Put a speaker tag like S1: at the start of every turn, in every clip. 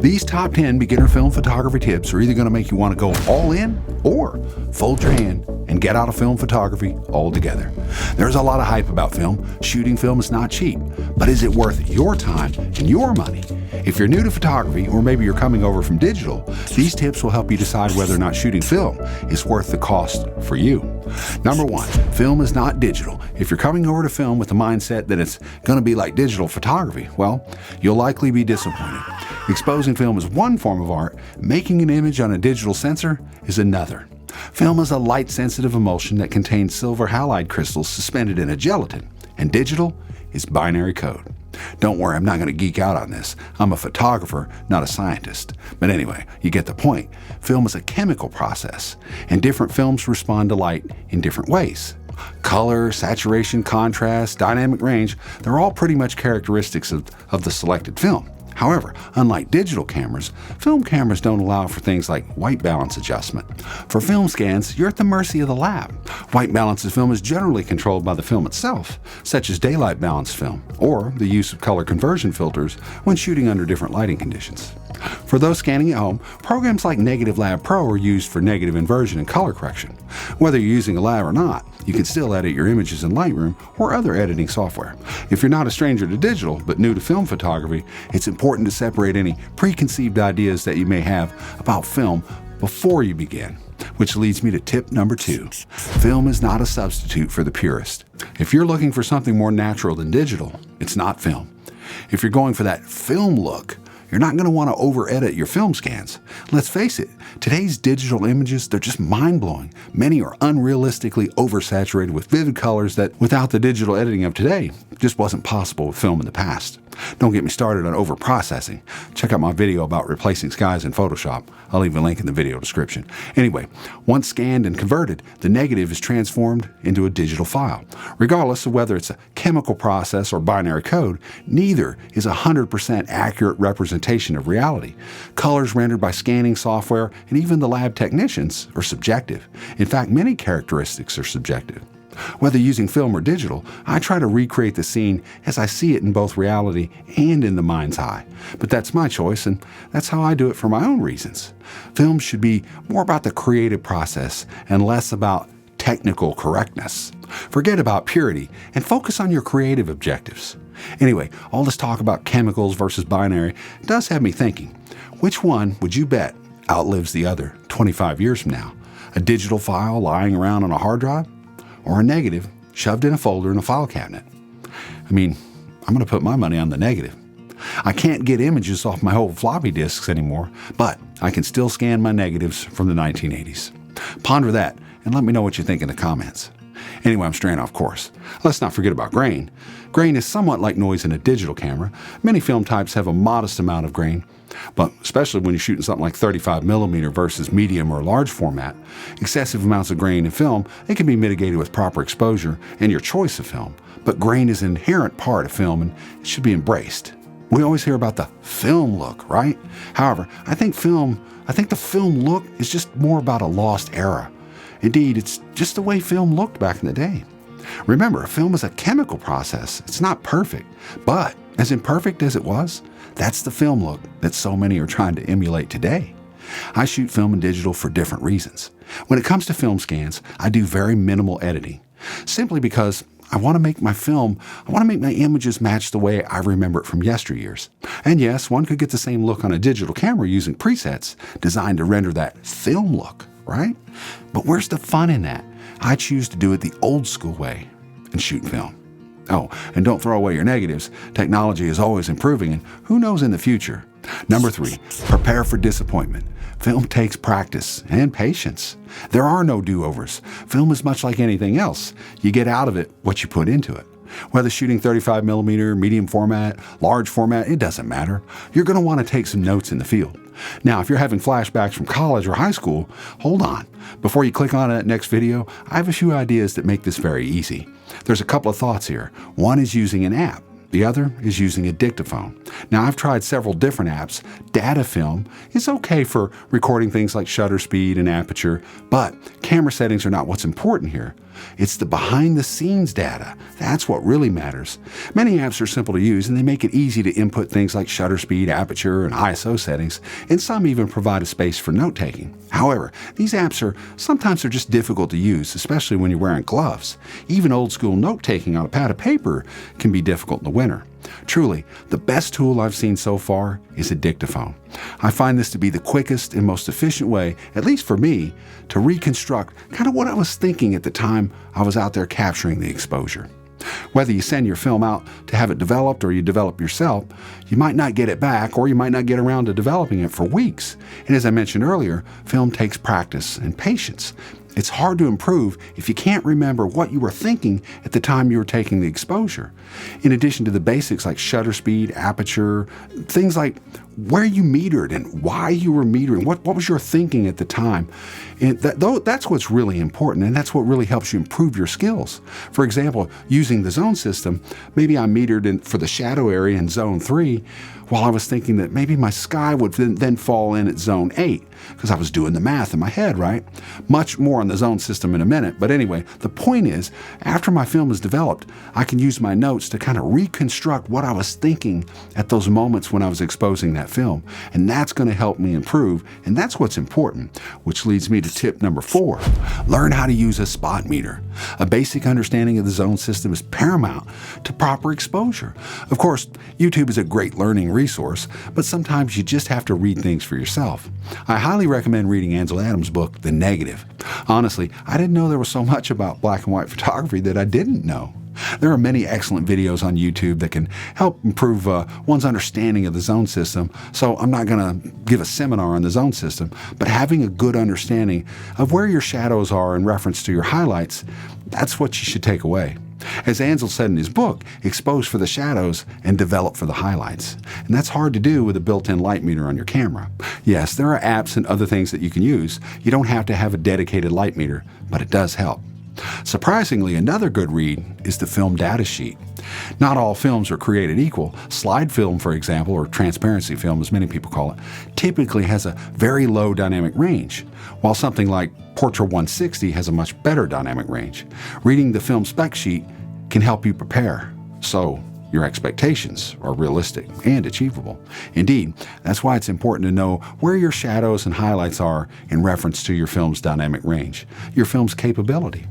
S1: These top 10 beginner film photography tips are either going to make you want to go all in or fold your hand and get out of film photography altogether. There's a lot of hype about film. Shooting film is not cheap, but is it worth your time and your money? If you're new to photography, or maybe you're coming over from digital, these tips will help you decide whether or not shooting film is worth the cost for you. Number 1, film is not digital. If you're coming over to film with the mindset that it's going to be like digital photography, well, you'll likely be disappointed. Exposing film is one form of art. Making an image on a digital sensor is another. Film is a light-sensitive emulsion that contains silver halide crystals suspended in a gelatin, and digital is binary code. Don't worry, I'm not going to geek out on this. I'm a photographer, not a scientist. But anyway, you get the point. Film is a chemical process, and different films respond to light in different ways. Color, saturation, contrast, dynamic range, they're all pretty much characteristics of the selected film. However, unlike digital cameras, film cameras don't allow for things like white balance adjustment. For film scans, you're at the mercy of the lab. White balance of film is generally controlled by the film itself, such as daylight balance film, or the use of color conversion filters when shooting under different lighting conditions. For those scanning at home, programs like Negative Lab Pro are used for negative inversion and color correction. Whether you're using a lab or not, you can still edit your images in Lightroom or other editing software. If you're not a stranger to digital, but new to film photography, it's important to separate any preconceived ideas that you may have about film before you begin. Which leads me to tip number 2. Film is not a substitute for the purist. If you're looking for something more natural than digital, it's not film. If you're going for that film look, you're not going to want to over-edit your film scans. Let's face it, today's digital images, they're just mind-blowing. Many are unrealistically oversaturated with vivid colors that, without the digital editing of today, just wasn't possible with film in the past. Don't get me started on over-processing. Check out my video about replacing skies in Photoshop. I'll leave a link in the video description. Anyway, once scanned and converted, the negative is transformed into a digital file. Regardless of whether it's a chemical process or binary code, neither is a 100% accurate representation of reality. Colors rendered by scanning software and even the lab technicians are subjective. In fact, many characteristics are subjective. Whether using film or digital, I try to recreate the scene as I see it in both reality and in the mind's eye. But that's my choice, and that's how I do it for my own reasons. Film should be more about the creative process and less about technical correctness. Forget about purity and focus on your creative objectives. Anyway, all this talk about chemicals versus binary does have me thinking, which one would you bet outlives the other 25 years from now? A digital file lying around on a hard drive? Or a negative shoved in a folder in a file cabinet? I mean, I'm going to put my money on the negative. I can't get images off my old floppy disks anymore, but I can still scan my negatives from the 1980s. Ponder that and let me know what you think in the comments. Anyway, I'm straying off course. Let's not forget about grain. Grain is somewhat like noise in a digital camera. Many film types have a modest amount of grain, but especially when you're shooting something like 35mm versus medium or large format, excessive amounts of grain in film, it can be mitigated with proper exposure and your choice of film. But grain is an inherent part of film and it should be embraced. We always hear about the film look, right? However, I think the film look is just more about a lost era. Indeed, it's just the way film looked back in the day. Remember, film is a chemical process. It's not perfect, but as imperfect as it was, that's the film look that so many are trying to emulate today. I shoot film and digital for different reasons. When it comes to film scans, I do very minimal editing, simply because I want to make my images match the way I remember it from yesteryears. And yes, one could get the same look on a digital camera using presets designed to render that film look, right? But where's the fun in that? I choose to do it the old school way and shoot film. Oh, and don't throw away your negatives. Technology is always improving, and who knows in the future. Number 3, prepare for disappointment. Film takes practice and patience. There are no do-overs. Film is much like anything else. You get out of it what you put into it. Whether shooting 35mm, medium format, large format, it doesn't matter. You're going to want to take some notes in the field. Now, if you're having flashbacks from college or high school, hold on. Before you click on that next video, I have a few ideas that make this very easy. There's a couple of thoughts here. One is using an app. The other is using a dictaphone. Now, I've tried several different apps. Data film is okay for recording things like shutter speed and aperture, but camera settings are not what's important here. It's the behind-the-scenes data. That's what really matters. Many apps are simple to use, and they make it easy to input things like shutter speed, aperture, and ISO settings, and some even provide a space for note-taking. However, these apps are sometimes just difficult to use, especially when you're wearing gloves. Even old-school note-taking on a pad of paper can be difficult in the winter. Truly, the best tool I've seen so far is a dictaphone. I find this to be the quickest and most efficient way, at least for me, to reconstruct kind of what I was thinking at the time I was out there capturing the exposure. Whether you send your film out to have it developed or you develop yourself, you might not get it back or you might not get around to developing it for weeks. And as I mentioned earlier, film takes practice and patience. It's hard to improve if you can't remember what you were thinking at the time you were taking the exposure. In addition to the basics like shutter speed, aperture, things like where you metered and why you were metering, what was your thinking at the time. And that's what's really important, and that's what really helps you improve your skills. For example, using the zone system, maybe I metered for the shadow area in zone 3, while I was thinking that maybe my sky would then fall in at zone 8, because I was doing the math in my head, right? Much more on the zone system in a minute. But anyway, the point is, after my film is developed, I can use my notes to kind of reconstruct what I was thinking at those moments when I was exposing that film. And that's going to help me improve, and that's what's important, which leads me to tip number 4. Learn how to use a spot meter. A basic understanding of the zone system is paramount to proper exposure. Of course, YouTube is a great learning resource, but sometimes you just have to read things for yourself. I highly recommend reading Ansel Adams' book, The Negative. Honestly, I didn't know there was so much about black and white photography that I didn't know. There are many excellent videos on YouTube that can help improve one's understanding of the zone system, so I'm not going to give a seminar on the zone system, but having a good understanding of where your shadows are in reference to your highlights, that's what you should take away. As Ansel said in his book, expose for the shadows and develop for the highlights. And that's hard to do with a built-in light meter on your camera. Yes, there are apps and other things that you can use. You don't have to have a dedicated light meter, but it does help. Surprisingly, another good read is the film data sheet. Not all films are created equal. Slide film, for example, or transparency film, as many people call it, typically has a very low dynamic range, while something like Portra 160 has a much better dynamic range. Reading the film spec sheet can help you prepare, so your expectations are realistic and achievable. Indeed, that's why it's important to know where your shadows and highlights are in reference to your film's dynamic range, your film's capability.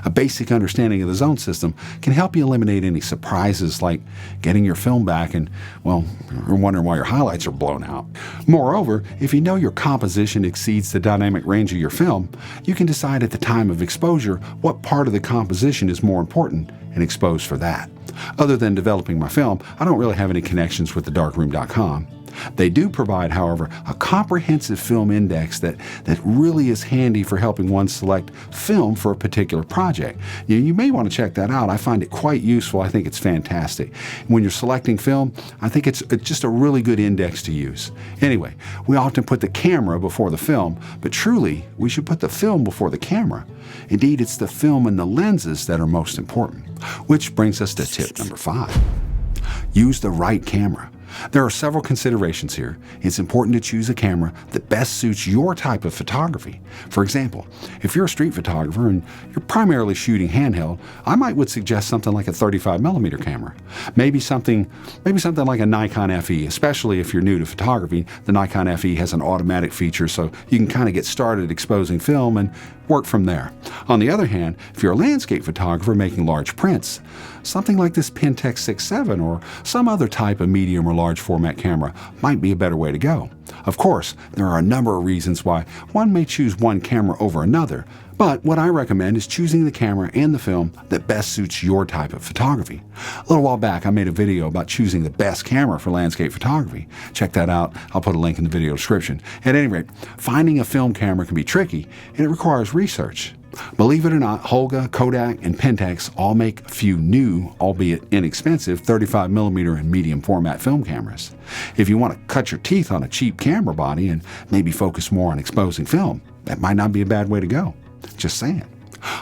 S1: A basic understanding of the zone system can help you eliminate any surprises like getting your film back and, well, you're wondering why your highlights are blown out. Moreover, if you know your composition exceeds the dynamic range of your film, you can decide at the time of exposure what part of the composition is more important and expose for that. Other than developing my film, I don't really have any connections with thedarkroom.com. They do provide, however, a comprehensive film index that really is handy for helping one select film for a particular project. You may want to check that out. I find it quite useful. I think it's fantastic. When you're selecting film, I think it's just a really good index to use. Anyway, we often put the camera before the film, but truly, we should put the film before the camera. Indeed, it's the film and the lenses that are most important. Which brings us to tip number 5. Use the right camera. There are several considerations here. It's important to choose a camera that best suits your type of photography. For example, if you're a street photographer and you're primarily shooting handheld, I would suggest something like a 35mm camera. Maybe something like a Nikon FE, especially if you're new to photography. The Nikon FE has an automatic feature, so you can kind of get started exposing film and work from there. On the other hand, if you're a landscape photographer making large prints, something like this Pentax 6.7 or some other type of medium or large format camera might be a better way to go. Of course, there are a number of reasons why one may choose one camera over another, but what I recommend is choosing the camera and the film that best suits your type of photography. A little while back, I made a video about choosing the best camera for landscape photography. Check that out. I'll put a link in the video description. At any rate, finding a film camera can be tricky, and it requires research. Believe it or not, Holga, Kodak, and Pentax all make a few new, albeit inexpensive, 35mm and medium format film cameras. If you want to cut your teeth on a cheap camera body and maybe focus more on exposing film, that might not be a bad way to go. Just saying.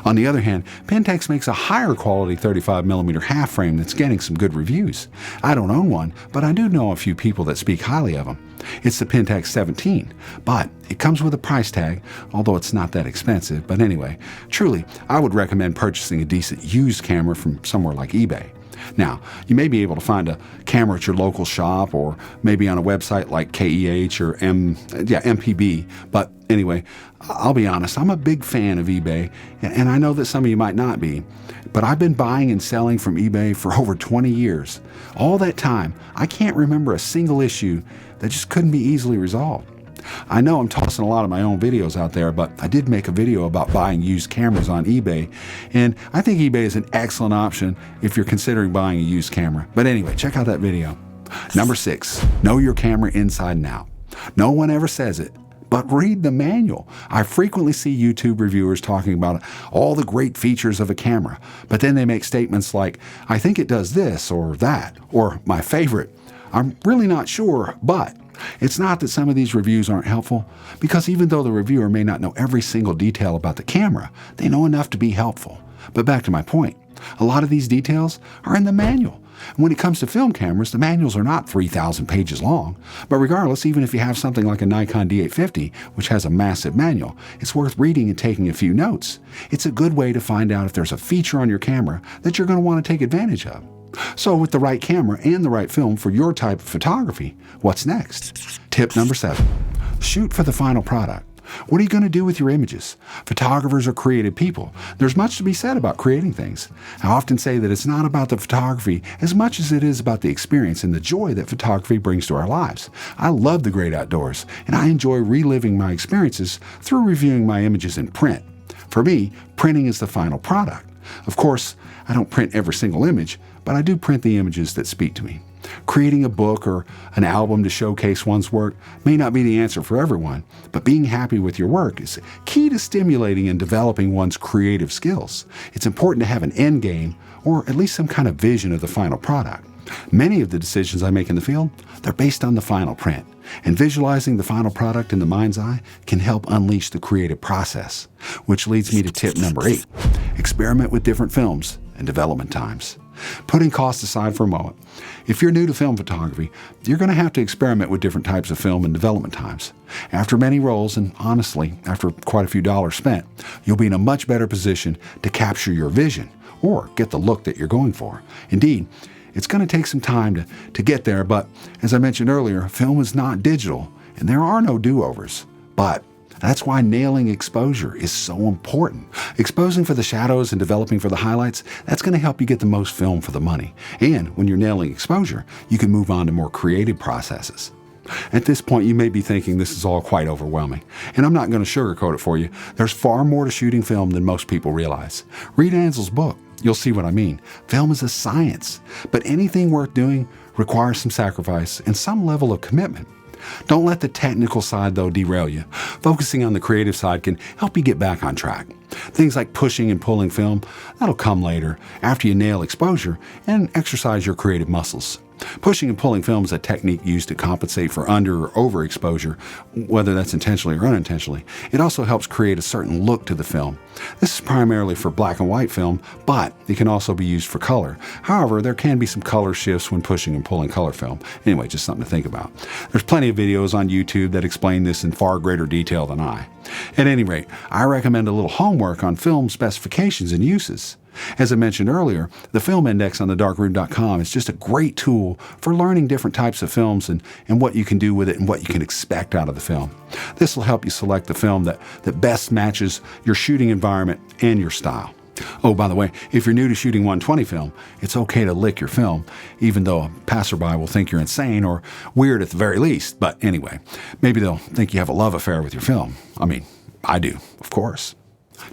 S1: On the other hand, Pentax makes a higher quality 35mm half frame that's getting some good reviews. I don't own one, but I do know a few people that speak highly of them. It's the Pentax 17, but it comes with a price tag, although it's not that expensive. But anyway, truly, I would recommend purchasing a decent used camera from somewhere like eBay. Now, you may be able to find a camera at your local shop or maybe on a website like KEH or MPB, but anyway, I'll be honest, I'm a big fan of eBay, and I know that some of you might not be, but I've been buying and selling from eBay for over 20 years. All that time, I can't remember a single issue that just couldn't be easily resolved. I know I'm tossing a lot of my own videos out there, but I did make a video about buying used cameras on eBay, and I think eBay is an excellent option if you're considering buying a used camera. But anyway, check out that video. Number 6, know your camera inside and out. No one ever says it, but read the manual. I frequently see YouTube reviewers talking about all the great features of a camera, but then they make statements like, I think it does this or that, or my favorite, I'm really not sure, but. It's not that some of these reviews aren't helpful, because even though the reviewer may not know every single detail about the camera, they know enough to be helpful. But back to my point, a lot of these details are in the manual. And when it comes to film cameras, the manuals are not 3,000 pages long. But regardless, even if you have something like a Nikon D850, which has a massive manual, it's worth reading and taking a few notes. It's a good way to find out if there's a feature on your camera that you're going to want to take advantage of. So with the right camera and the right film for your type of photography, what's next? Tip number 7, shoot for the final product. What are you going to do with your images? Photographers are creative people. There's much to be said about creating things. I often say that it's not about the photography as much as it is about the experience and the joy that photography brings to our lives. I love the great outdoors, and I enjoy reliving my experiences through reviewing my images in print. For me, printing is the final product. Of course, I don't print every single image, but I do print the images that speak to me. Creating a book or an album to showcase one's work may not be the answer for everyone, but being happy with your work is key to stimulating and developing one's creative skills. It's important to have an end game, or at least some kind of vision of the final product. Many of the decisions I make in the field, they're based on the final print, and visualizing the final product in the mind's eye can help unleash the creative process, which leads me to tip number 8, experiment with different films and development times. Putting costs aside for a moment, if you're new to film photography, you're going to have to experiment with different types of film and development times. After many rolls, and honestly, after quite a few dollars spent, you'll be in a much better position to capture your vision or get the look that you're going for. Indeed, it's going to take some time to get there, but as I mentioned earlier, film is not digital, and there are no do-overs. But that's why nailing exposure is so important. Exposing for the shadows and developing for the highlights, that's going to help you get the most film for the money. And when you're nailing exposure, you can move on to more creative processes. At this point, you may be thinking this is all quite overwhelming, and I'm not going to sugarcoat it for you. There's far more to shooting film than most people realize. Read Ansell's book. You'll see what I mean. Film is a science, but anything worth doing requires some sacrifice and some level of commitment. Don't let the technical side, though, derail you. Focusing on the creative side can help you get back on track. Things like pushing and pulling film, that'll come later, after you nail exposure and exercise your creative muscles. Pushing and pulling film is a technique used to compensate for under or overexposure, whether that's intentionally or unintentionally. It also helps create a certain look to the film. This is primarily for black and white film, but it can also be used for color. However, there can be some color shifts when pushing and pulling color film. Anyway, just something to think about. There's plenty of videos on YouTube that explain this in far greater detail than I. At any rate, I recommend a little homework on film specifications and uses. As I mentioned earlier, the Film Index on thedarkroom.com is just a great tool for learning different types of films and what you can do with it and what you can expect out of the film. This will help you select the film that best matches your shooting environment and your style. Oh, by the way, if you're new to shooting 120 film, it's okay to lick your film, even though a passerby will think you're insane or weird at the very least. But anyway, maybe they'll think you have a love affair with your film. I mean, I do, of course.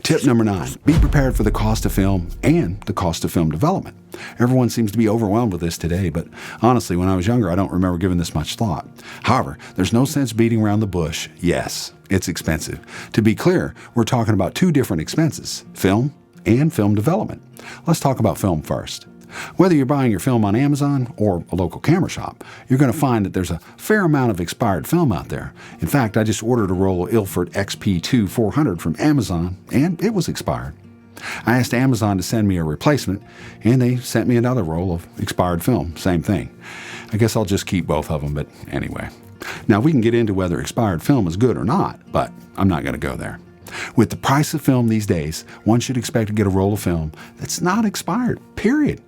S1: Tip number 9, be prepared for the cost of film and the cost of film development. Everyone seems to be overwhelmed with this today, but honestly, when I was younger, I don't remember giving this much thought. However, there's no sense beating around the bush. Yes, it's expensive. To be clear, we're talking about 2 different expenses, film and film development. Let's talk about film first. Whether you're buying your film on Amazon or a local camera shop, you're going to find that there's a fair amount of expired film out there. In fact, I just ordered a roll of Ilford XP2 400 from Amazon, and it was expired. I asked Amazon to send me a replacement, and they sent me another roll of expired film. Same thing. I guess I'll just keep both of them, but anyway. Now, we can get into whether expired film is good or not, but I'm not going to go there. With the price of film these days, one should expect to get a roll of film that's not expired, period.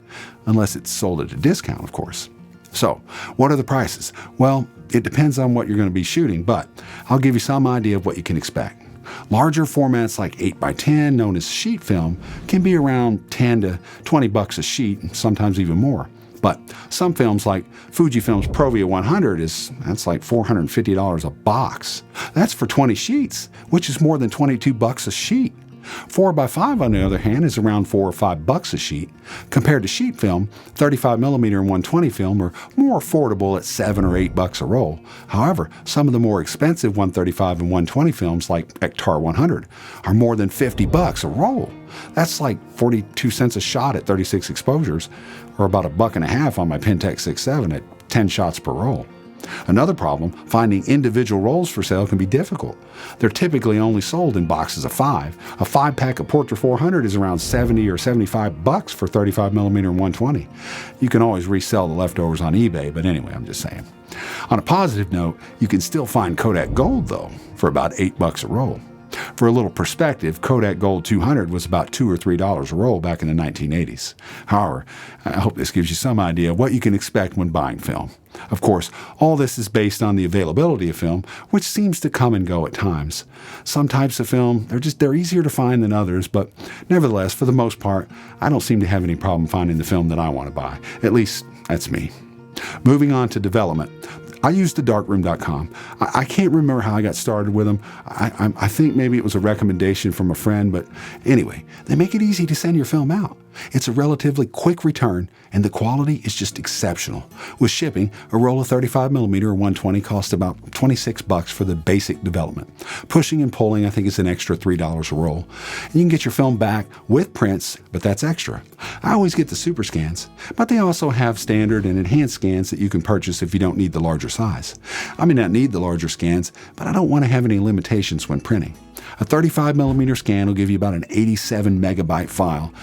S1: Unless it's sold at a discount, of course. So, what are the prices? Well, it depends on what you're going to be shooting, but I'll give you some idea of what you can expect. Larger formats like 8x10, known as sheet film, can be around $10 to $20 a sheet, and sometimes even more. But some films like Fujifilm's Provia 100 that's like $450 a box. That's for 20 sheets, which is more than $22 a sheet. 4x5, on the other hand, is around $4 or $5 a sheet. Compared to sheet film, 35mm and 120 film are more affordable at $7 or $8 a roll. However, some of the more expensive 135 and 120 films, like Ektar 100, are more than $50 a roll. That's like 42 cents a shot at 36 exposures, or about $1.50 on my Pentax 6.7 at 10 shots per roll. Another problem, finding individual rolls for sale can be difficult. They're typically only sold in boxes of 5. A 5-pack of Portra 400 is around $70 or $75 for 35mm and 120. You can always resell the leftovers on eBay, but anyway, I'm just saying. On a positive note, you can still find Kodak Gold, though, for about $8 a roll. For a little perspective, Kodak Gold 200 was about $2 or $3 a roll back in the 1980s. However, I hope this gives you some idea of what you can expect when buying film. Of course, all this is based on the availability of film, which seems to come and go at times. Some types of film, they're easier to find than others, but nevertheless, for the most part, I don't seem to have any problem finding the film that I want to buy. At least, that's me. Moving on to development. I use thedarkroom.com. I can't remember how I got started with them. I think maybe it was a recommendation from a friend, but anyway, they make it easy to send your film out. It's a relatively quick return, and the quality is just exceptional. With shipping, a roll of 35mm or 120 costs about $26 for the basic development. Pushing and pulling, I think, is an extra $3 a roll. And you can get your film back with prints, but that's extra. I always get the super scans, but they also have standard and enhanced scans that you can purchase if you don't need the larger size. I may not need the larger scans, but I don't want to have any limitations when printing. A 35mm scan will give you about an 87 megabyte file,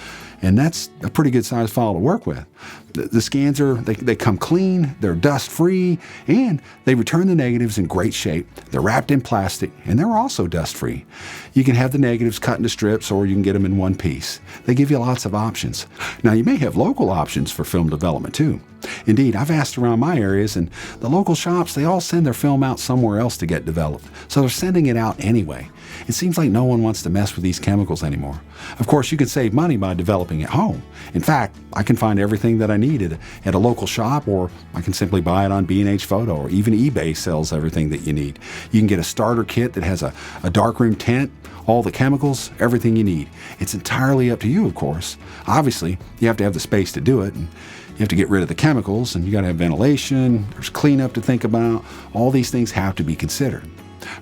S1: and that's a pretty good size file to work with. The scans they come clean, they're dust-free, and they return the negatives in great shape. They're wrapped in plastic, and they're also dust-free. You can have the negatives cut into strips, or you can get them in one piece. They give you lots of options. Now, you may have local options for film development, too. Indeed, I've asked around my areas, and the local shops, they all send their film out somewhere else to get developed, so they're sending it out anyway. It seems like no one wants to mess with these chemicals anymore. Of course, you can save money by developing at home. In fact, I can find everything that I need at a local shop, or I can simply buy it on B&H Photo, or even eBay sells everything that you need. You can get a starter kit that has a darkroom tent, all the chemicals, everything you need. It's entirely up to you, of course. Obviously, you have to have the space to do it, and you have to get rid of the chemicals, and you got to have ventilation, there's cleanup to think about. All these things have to be considered.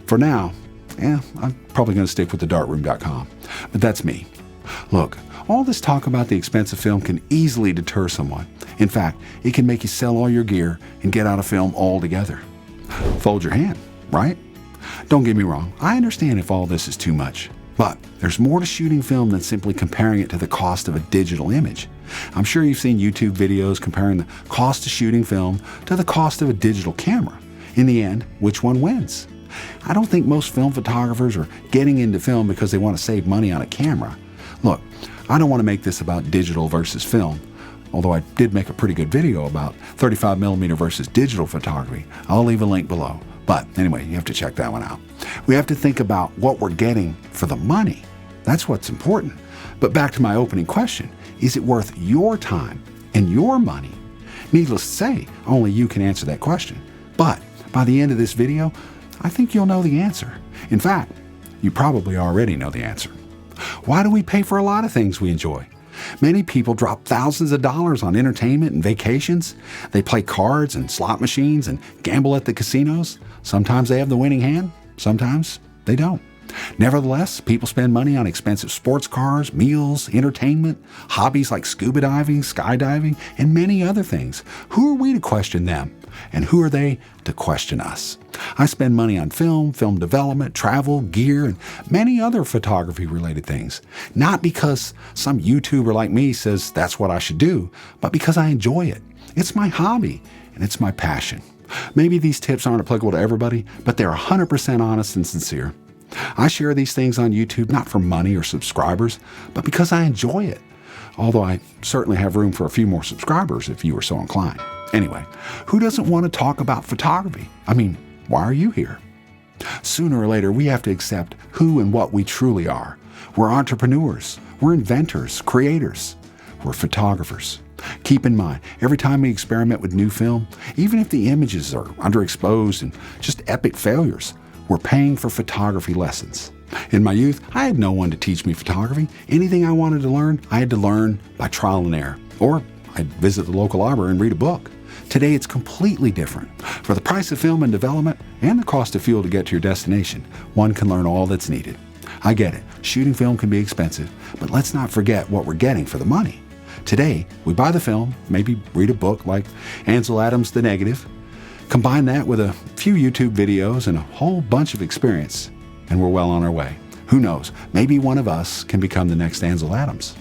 S1: For now, I'm probably going to stick with thedarkroom.com, but that's me. Look, all this talk about the expensive film can easily deter someone. In fact, it can make you sell all your gear and get out of film altogether. Fold your hand, right? Don't get me wrong, I understand if all this is too much, but there's more to shooting film than simply comparing it to the cost of a digital image. I'm sure you've seen YouTube videos comparing the cost of shooting film to the cost of a digital camera. In the end, which one wins? I don't think most film photographers are getting into film because they want to save money on a camera. Look, I don't want to make this about digital versus film, although I did make a pretty good video about 35mm versus digital photography. I'll leave a link below. But anyway, you have to check that one out. We have to think about what we're getting for the money. That's what's important. But back to my opening question, is it worth your time and your money? Needless to say, only you can answer that question. But by the end of this video, I think you'll know the answer. In fact, you probably already know the answer. Why do we pay for a lot of things we enjoy? Many people drop thousands of dollars on entertainment and vacations. They play cards and slot machines and gamble at the casinos. Sometimes they have the winning hand, sometimes they don't. Nevertheless, people spend money on expensive sports cars, meals, entertainment, hobbies like scuba diving, skydiving, and many other things. Who are we to question them? And who are they to question us? I spend money on film development, travel, gear, and many other photography-related things. Not because some YouTuber like me says that's what I should do, but because I enjoy it. It's my hobby, and it's my passion. Maybe these tips aren't applicable to everybody, but they're 100% honest and sincere. I share these things on YouTube not for money or subscribers, but because I enjoy it. Although I certainly have room for a few more subscribers if you are so inclined. Anyway, who doesn't want to talk about photography? I mean, why are you here? Sooner or later, we have to accept who and what we truly are. We're entrepreneurs. We're inventors, creators. We're photographers. Keep in mind, every time we experiment with new film, even if the images are underexposed and just epic failures, we're paying for photography lessons. In my youth, I had no one to teach me photography. Anything I wanted to learn, I had to learn by trial and error. Or I'd visit the local library and read a book. Today, it's completely different. For the price of film and development and the cost of fuel to get to your destination, one can learn all that's needed. I get it. Shooting film can be expensive, but let's not forget what we're getting for the money. Today, we buy the film, maybe read a book like Ansel Adams' The Negative, combine that with a few YouTube videos and a whole bunch of experience, and we're well on our way. Who knows? Maybe one of us can become the next Ansel Adams.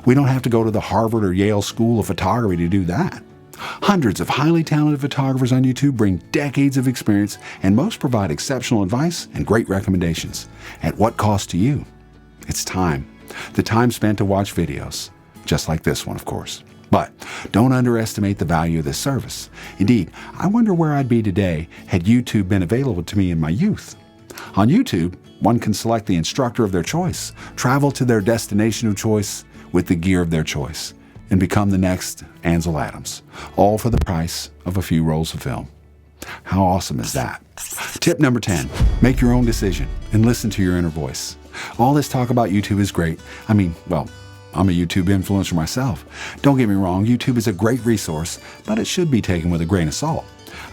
S1: We don't have to go to the Harvard or Yale School of Photography to do that. Hundreds of highly talented photographers on YouTube bring decades of experience, and most provide exceptional advice and great recommendations. At what cost to you? It's time. The time spent to watch videos. Just like this one, of course. But don't underestimate the value of this service. Indeed, I wonder where I'd be today had YouTube been available to me in my youth. On YouTube, one can select the instructor of their choice, travel to their destination of choice with the gear of their choice, and become the next Ansel Adams, all for the price of a few rolls of film. How awesome is that? Tip number 10, make your own decision and listen to your inner voice. All this talk about YouTube is great. I'm a YouTube influencer myself. Don't get me wrong, YouTube is a great resource, but it should be taken with a grain of salt.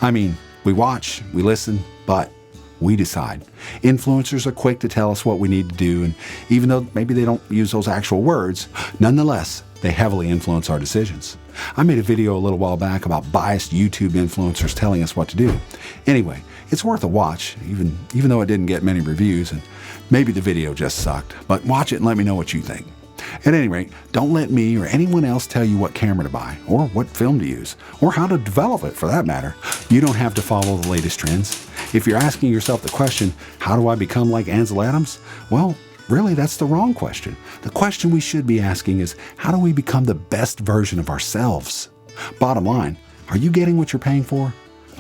S1: We watch, we listen, but we decide. Influencers are quick to tell us what we need to do, and even though maybe they don't use those actual words, nonetheless, they heavily influence our decisions. I made a video a little while back about biased YouTube influencers telling us what to do. Anyway, it's worth a watch, even though it didn't get many reviews, and maybe the video just sucked, but watch it and let me know what you think. At any rate, don't let me or anyone else tell you what camera to buy, or what film to use, or how to develop it for that matter. You don't have to follow the latest trends. If you're asking yourself the question, how do I become like Ansel Adams? Well, really, that's the wrong question. The question we should be asking is, how do we become the best version of ourselves? Bottom line, are you getting what you're paying for?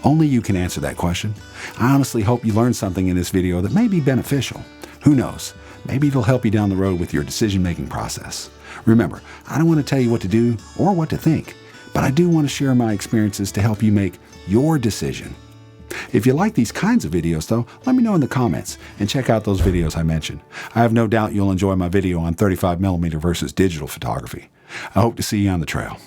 S1: Only you can answer that question. I honestly hope you learned something in this video that may be beneficial. Who knows? Maybe it'll help you down the road with your decision-making process. Remember, I don't want to tell you what to do or what to think, but I do want to share my experiences to help you make your decision. If you like these kinds of videos, though, let me know in the comments and check out those videos I mentioned. I have no doubt you'll enjoy my video on 35mm versus digital photography. I hope to see you on the trail.